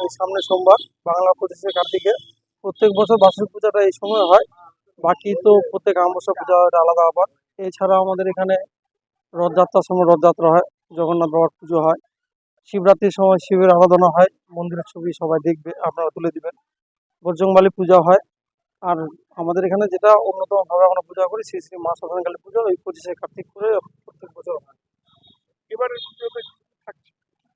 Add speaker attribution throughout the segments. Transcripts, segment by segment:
Speaker 1: এই সামনে সোমবার বাংলা 25শে কার্তিকে প্রত্যেক বছর বার্ষিক পূজাটা এই সময় হয়। বাকি তো প্রত্যেক আমাবস্যা পূজা হয়, এটা আলাদা আবার। এছাড়া আমাদের এখানে রথযাত্রার সময় রথযাত্রা হয়, জগন্নাথ বাবার পুজো হয়, শিবরাত্রির সময় শিবের আরাধনা হয়, মন্দিরের ছবি সবাই দেখবে, আপনারা তুলে দিবেন। বজরংবলী পূজা হয়। আর আমাদের এখানে যেটা অন্যতম ভাবে আমরা পূজা করি, শ্রী শ্রী মা শ্মশানকালী পুজো ওই 25শে কার্তিক করে প্রত্যেক বছর হয়।
Speaker 2: এবারের পুজোতে কি থাকছে?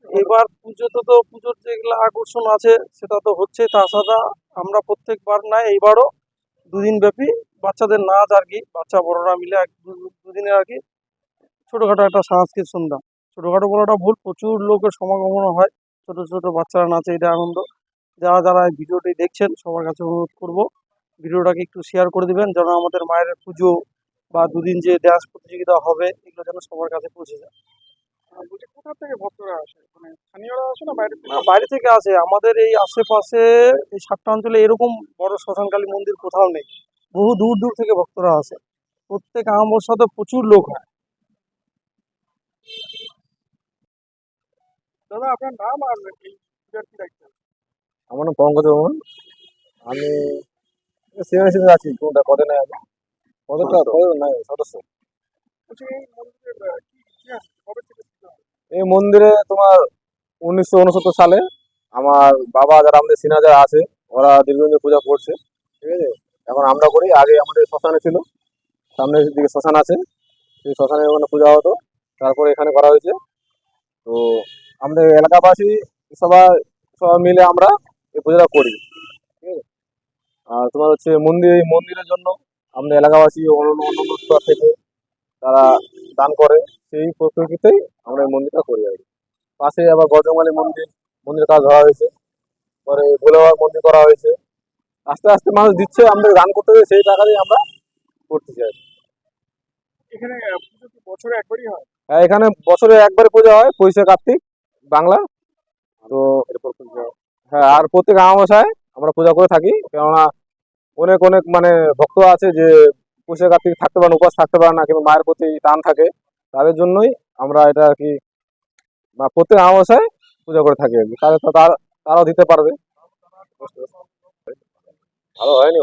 Speaker 1: এবার পুজোতে তো পুজোর যেগুলো আকর্ষণ আছে সেটা তো হচ্ছে, তাছাড়া আমরা প্রত্যেকবার না এইবারও দুদিন ব্যাপী বাচ্চাদের নাচ আর কি, বাচ্চা বড়রা মিলে দুদিনের আর কি ছোটখাটো একটা সাংস্কৃতিক সন্ধ্যা। ছোটখাটো বলাটা ভুল, প্রচুর লোকের সমাগমন হয়, ছোট ছোট বাচ্চারা নাচে, এটা আনন্দ। যারা যারা এই ভিডিওটি দেখছেন সবার কাছে অনুরোধ করব ভিডিওটাকে একটু শেয়ার করে দিবেন, যেন আমাদের মায়ের পুজো বা দুদিন যে ডান্স প্রতিযোগিতা হবে এগুলো যেন সবার কাছে পৌঁছে যায়।
Speaker 2: বলছি কোথা থেকে ভক্তরা আসে, মানে স্থানীয়রা আসে না বাইরে থেকে?
Speaker 1: না, বাইরে থেকে আসে। আমাদের এই আশেপাশে এই 7টা অঞ্চলে এরকম বড় শ্মশানকালী মন্দির কোথাও নেই, বহু দূর দূর থেকে ভক্তরা আসে। প্রত্যেক আমাবস্যাতে প্রচুর লোক হয়।
Speaker 2: দাদা আপনার নাম আর এই পূজার কি দায়িত্ব?
Speaker 3: আমার নাম পঙ্কজ বর্মন। আমি সিনিয়র আছি, কোনটা কত নেই আমি কতটা কত নাই সদস্য।
Speaker 2: বলছি এই মন্দিরের কি ইতিহাস, কবে থেকে পূজা হয়?
Speaker 3: এই মন্দিরে তোমার 1969 সালে আমার বাবা যারা আমাদের সিনিয়র যারা আছে ওরা দীর্ঘদিন ধরে পূজা করছে, ঠিক আছে। এখন আমরা করি, আগে আমাদের শ্মশানে ছিল, সামনের দিকে শ্মশান আছে, সেই শ্মশানে ওখানে পূজা হতো, তারপরে এখানে করা হয়েছে। তো আমাদের এলাকাবাসী সবাই সবাই মিলে আমরা এই পূজাটা করি, ঠিক আছে। আর তোমার হচ্ছে এই মন্দিরের জন্য আমাদের এলাকাবাসী অন্য অন্য স্তর থেকে তারা দান করে, সেই প্রকৃতিতেই আমরা এই মন্দিরটা করি আর কি। পাশে আবার বজরংবলী মন্দিরের কাজ ধরা হয়েছে, পরে ভোলে বাবার মন্দির করা হয়েছে। আস্তে আস্তে মানুষ দিচ্ছে, আমাদের দান করতে হবে, সেই টাকা দিয়ে আমরা করতে চাই।
Speaker 2: এখানে পুজো কি বছরে একবারই হয়?
Speaker 3: হ্যাঁ, এখানে বছরে একবারে পূজা হয়, 25শে কার্তিক বাংলা। তো এরপর পূজা, হ্যাঁ, আর প্রত্যেক আমাবস্যায় আমরা পূজা করে থাকি, কেননা অনেক অনেক মানে ভক্ত আছে যে 25শে কার্তিক থাকতে পারে না, উপবাস থাকতে পারে না, কিন্তু মায়ের প্রতি টান থাকে, তাদের জন্যই আমরা এটা আর কি প্রত্যেক আমাবস্যায় পূজা করে থাকি আর কি। তারাও দিতে পারবে। ভালো হয়নি।